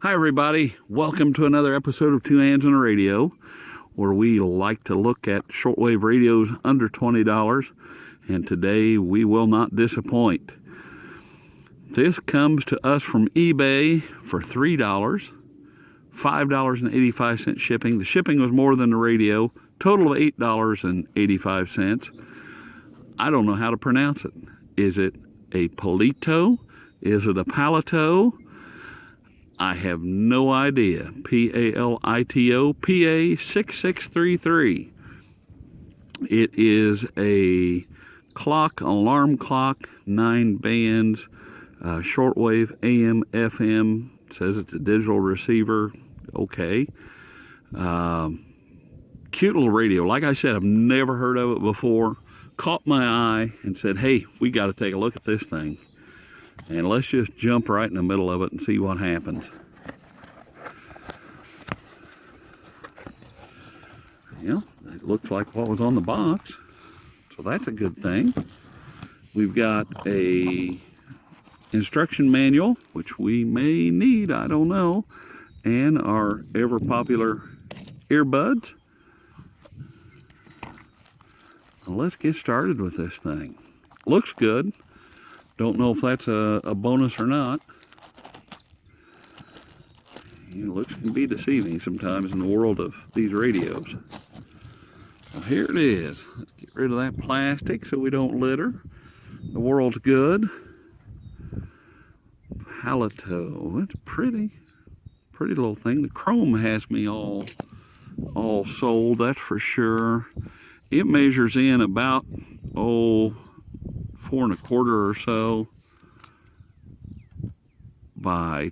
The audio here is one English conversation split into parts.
Hi everybody, welcome to another episode of Two Hands on the Radio, where we like to look at shortwave radios under $20, and today we will not disappoint. This comes to us from eBay for $3, $5.85 shipping. The shipping was more than the radio, total of $8.85. I don't know how to pronounce it. Is it a Palito? Is it a Palito? I have no idea. Palito PA6633. It is a clock, alarm clock, 9 bands, shortwave, AM, FM. It says it's a digital receiver. Okay. Cute little radio. Like I said, I've never heard of it before. Caught my eye and said, hey, we got to take a look at this thing. And let's just jump right in the middle of it and see what happens. Yeah, it looks like what was on the box. So that's a good thing. We've got a instruction manual, which we may need, I don't know, and our ever popular earbuds. Well, let's get started with this thing. Looks good. Don't know if that's a bonus or not. Looks can be deceiving sometimes in the world of these radios. Well, here it is. Let's get rid of that plastic so we don't litter. The world's good. Palito. It's pretty little thing. The chrome has me all sold, that's for sure. It measures in about 4¼ or so by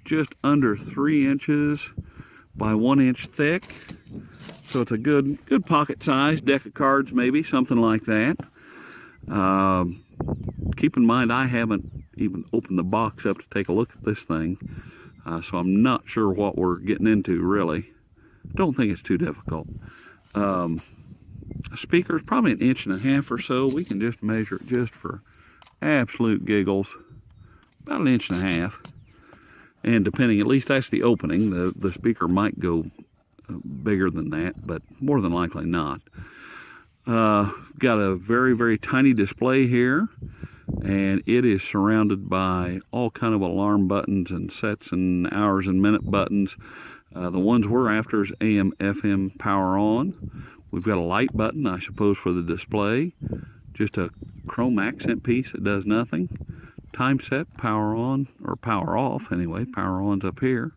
just under 3 inches by 1 inch thick. So it's a good pocket size, deck of cards maybe, something like that. Keep in mind I haven't even opened the box up to take a look at this thing, so I'm not sure what we're getting into really. Don't think it's too difficult. A speaker is probably 1.5 inches or so. We can just measure it just for absolute giggles. About 1.5 inches. And depending, at least that's the opening. The speaker might go bigger than that, but more than likely not. Got a very, very tiny display here, and it is surrounded by all kind of alarm buttons and sets and hours and minute buttons. The ones we're after is AM, FM, power on. We've got a light button, I suppose, for the display. Just a chrome accent piece that does nothing. Time set, power on, or power off anyway. Power on's up here.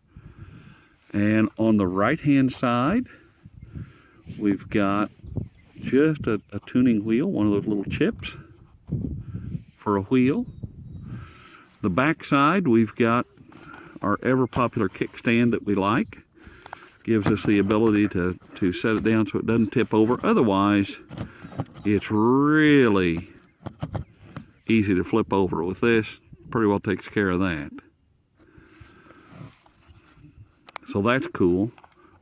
And on the right-hand side, we've got just a tuning wheel, one of those little chips for a wheel. The back side, we've got our ever-popular kickstand that we like. Gives us the ability to set it down so it doesn't tip over. Otherwise, it's really easy to flip over. With this, pretty well takes care of that. So that's cool.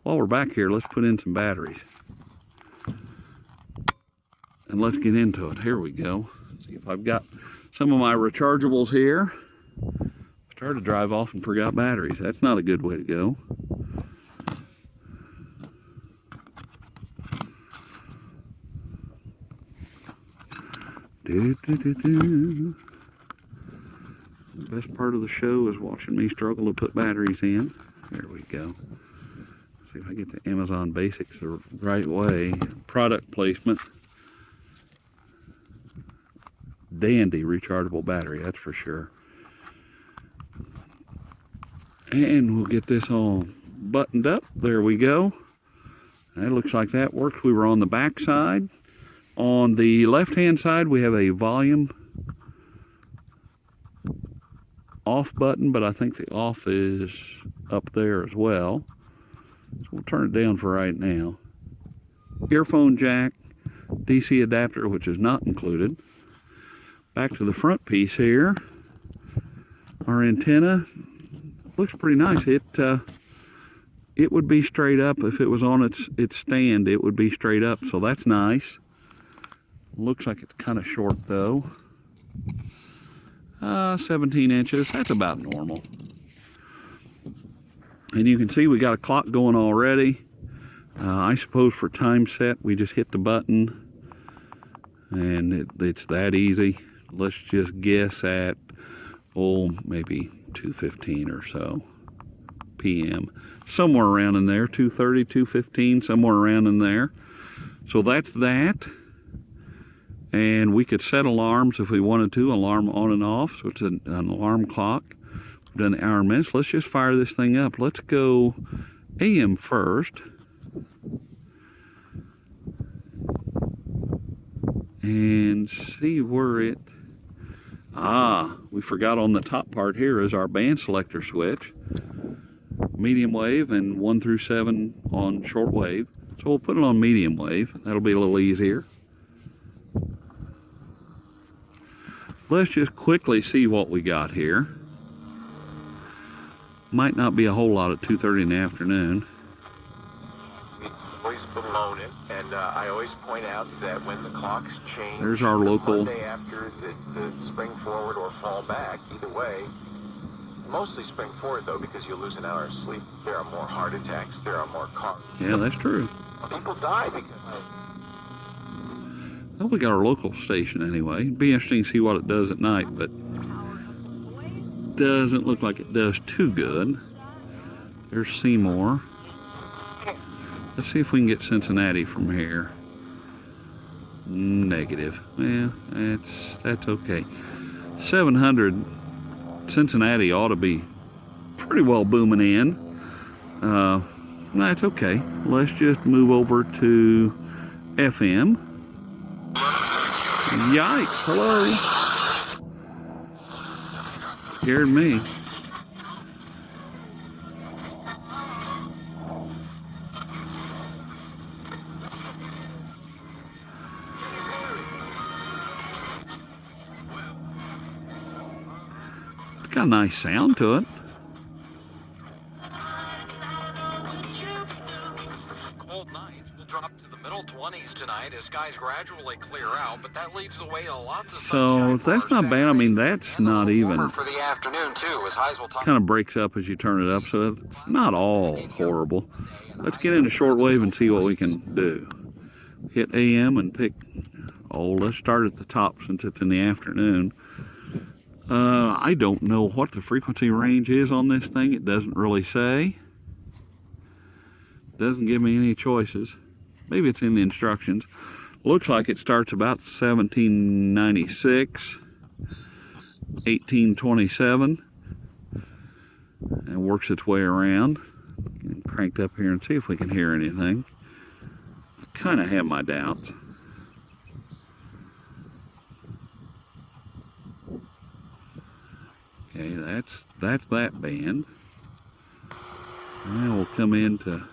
While we're back here, let's put in some batteries. And let's get into it. Here we go. Let's see if I've got some of my rechargeables here. Started to drive off and forgot batteries. That's not a good way to go. The best part of the show is watching me struggle to put batteries in. There we go. See if I get the Amazon Basics the right way. Product placement. Dandy rechargeable battery, that's for sure. And we'll get this all buttoned up. There we go. That looks like that works. We were on the back side. On the left-hand side, we have a volume off button, but I think the off is up there as well. So we'll turn it down for right now. Earphone jack, DC adapter, which is not included. Back to the front piece here. Our antenna looks pretty nice. It would be straight up if it was on its stand. It would be straight up, so that's nice. Looks like it's kind of short though. 17 inches, that's about normal. And you can see we got a clock going already. I suppose for time set, we just hit the button and it's that easy. Let's just guess at, maybe 2:15 or so p.m. Somewhere around in there, 2:30, 2:15, somewhere around in there. So that's that. And we could set alarms if we wanted to, alarm on and off. So it's an alarm clock. We've done the hour and minutes. Let's just fire this thing up. Let's go AM first. And see where it... we forgot on the top part here is our band selector switch. Medium wave and 1 through 7 on short wave. So we'll put it on medium wave. That'll be a little easier. Let's just quickly see what we got here. Might not be a whole lot at 2:30 in the afternoon. Always below it, and I always point out that when the clocks change, there's our local Monday after the spring forward or fall back, either way, mostly spring forward though, because you lose an hour of sleep. There are more heart attacks, there are more cars. Yeah, that's true. People die because well, we got our local station anyway. It'd be interesting to see what it does at night, but doesn't look like it does too good. There's Seymour. Let's see if we can get Cincinnati from here. Negative. Yeah, that's okay. 700 Cincinnati ought to be pretty well booming in. That's okay. Let's just move over to FM. Yikes, hello. Scared me. It's got a nice sound to it. Cold nights will drop to the middle 20s tonight as skies gradually clear out, but that leads the way to lots of sunshine. So that's not bad. I mean, that's not even for the afternoon too, as highs will kind of breaks up as you turn it up, so it's not all horrible. Let's get into shortwave and see what we can do. Hit AM and pick. Let's start at the top since it's in the afternoon. I don't know what the frequency range is on this thing. It doesn't really say. Doesn't give me any choices. Maybe it's in the instructions. Looks like it starts about 1796, 1827, and works its way around. Get cranked up here and see if we can hear anything. I kind of have my doubts. Okay, that's that band. Now we'll come into,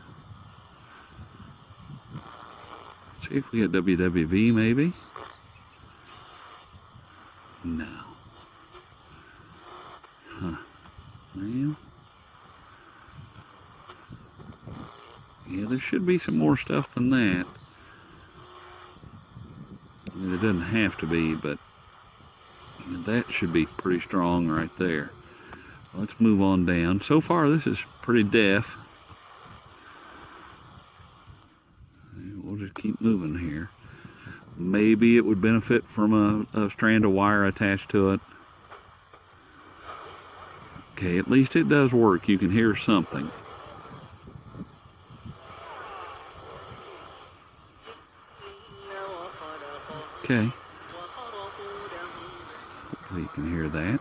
see if we get WWV maybe. No. Huh. Well, yeah, there should be some more stuff than that. I mean, it doesn't have to be, but that should be pretty strong right there. Let's move on down. So far, this is pretty deaf. We'll just keep moving here. Maybe it would benefit from a strand of wire attached to it. Okay, at least it does work. You can hear something. Okay. Hopefully you can hear that.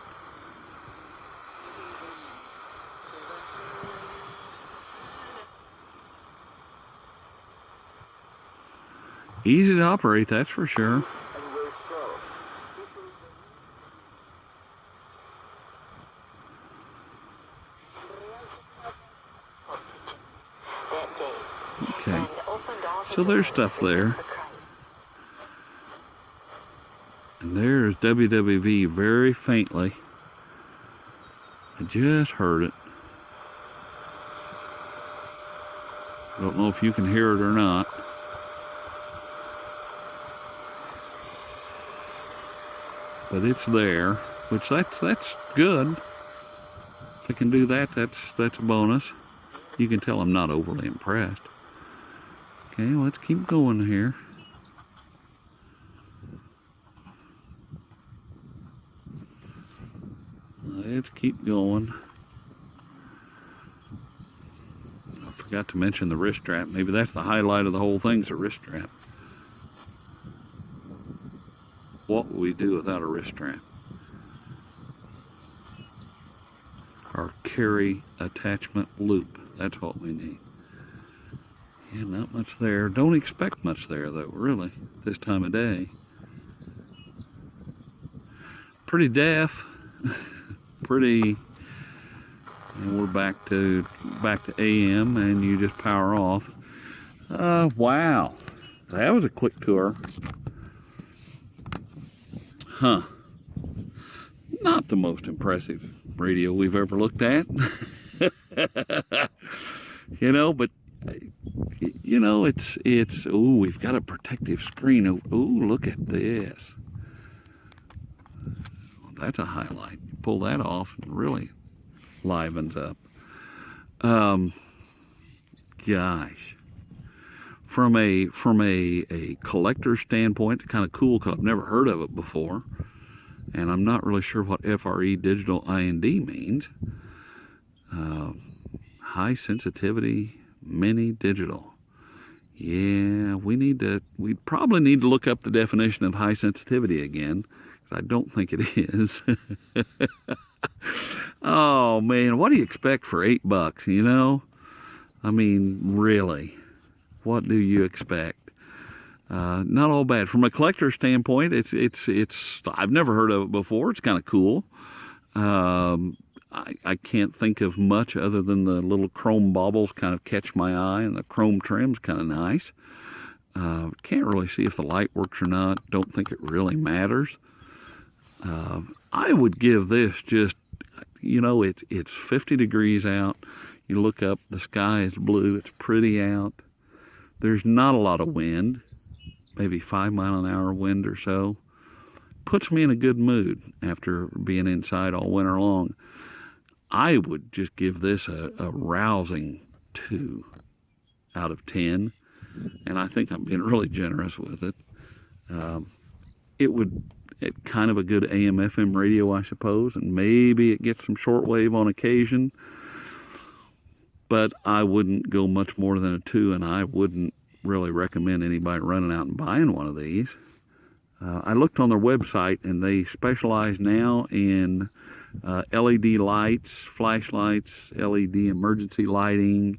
Easy to operate, that's for sure. Okay, so there's stuff there. And there's WWV very faintly. I just heard it. Don't know if you can hear it or not. But it's there, which that's good. If I can do that, that's a bonus. you can tell I'm not overly impressed. Okay, let's keep going here. Let's keep going. I forgot to mention the wrist strap. Maybe that's the highlight of the whole thing's a wrist strap. What would we do without a wrist strap? Our carry attachment loop. That's what we need. Yeah, not much there. Don't expect much there though, really, this time of day. Pretty deaf. Pretty, and we're back to AM, and you just power off. Wow, that was a quick tour. Huh. Not the most impressive radio we've ever looked at. You know, but you know, it's ooh, we've got a protective screen. Ooh, look at this. That's a highlight. Pull that off, and really livens up. Gosh, from a collector standpoint, it's kind of cool because I've never heard of it before, and I'm not really sure what FRE digital IND means. High sensitivity mini digital. Yeah, we probably need to look up the definition of high sensitivity again. I don't think it is. Oh man, what do you expect for $8, you know? I mean, really, what do you expect? Not all bad. From a collector standpoint, it's I've never heard of it before. It's kind of cool. I can't think of much other than the little chrome baubles kind of catch my eye, and the chrome trim's kind of nice. Can't really see if the light works or not. Don't think it really matters. I would give this just, you know, it's 50 degrees out. You look up, the sky is blue. It's pretty out. There's not a lot of wind, maybe 5-mile-an-hour wind or so. Puts me in a good mood after being inside all winter long. I would just give this a rousing 2 out of 10, and I think I'm being really generous with it. It's kind of a good AM/FM radio, I suppose, and maybe it gets some shortwave on occasion, but I wouldn't go much more than a 2, and I wouldn't really recommend anybody running out and buying one of these. I looked on their website, and they specialize now in LED lights, flashlights, LED emergency lighting,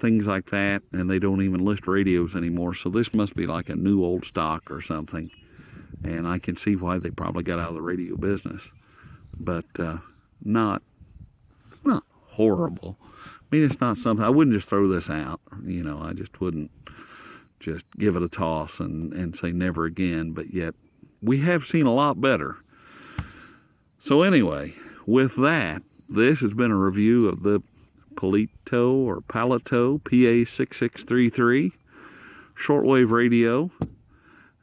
things like that, and they don't even list radios anymore, so this must be like a new old stock or something. And I can see why they probably got out of the radio business, but not horrible. I mean, it's not something, I wouldn't just throw this out, you know, I just wouldn't just give it a toss and say never again, but yet we have seen a lot better. So anyway, with that, this has been a review of the Palito or Palito PA6633 shortwave radio.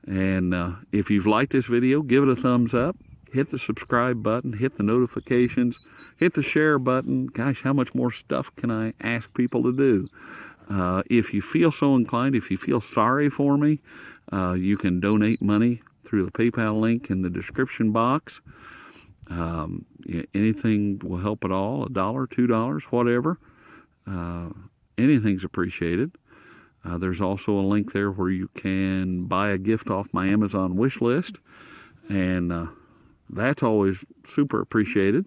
And if you've liked this video, give it a thumbs up, hit the subscribe button, hit the notifications, hit the share button. Gosh, how much more stuff can I ask people to do? If you feel so inclined, if you feel sorry for me, you can donate money through the PayPal link in the description box. Anything will help at all, $1, $2, whatever. Anything's appreciated. There's also a link there where you can buy a gift off my Amazon wish list, and that's always super appreciated.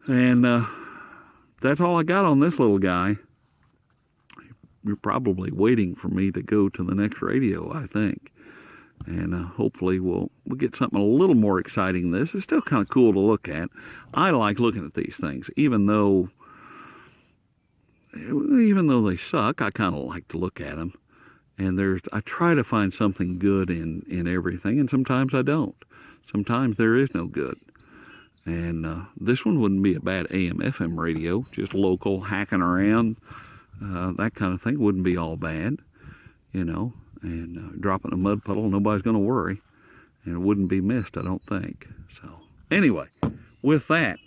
And that's all I got on this little guy. You're probably waiting for me to go to the next radio, I think. And hopefully we'll get something a little more exciting than this. It's still kind of cool to look at. I like looking at these things, even though they suck. I kind of like to look at them. And I try to find something good in everything, and sometimes I don't. Sometimes there is no good. And this one wouldn't be a bad AM/FM radio, just local, hacking around, that kind of thing wouldn't be all bad, you know. And dropping a mud puddle, nobody's going to worry. And it wouldn't be missed, I don't think. So anyway, with that,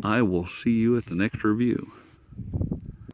I will see you at the next review.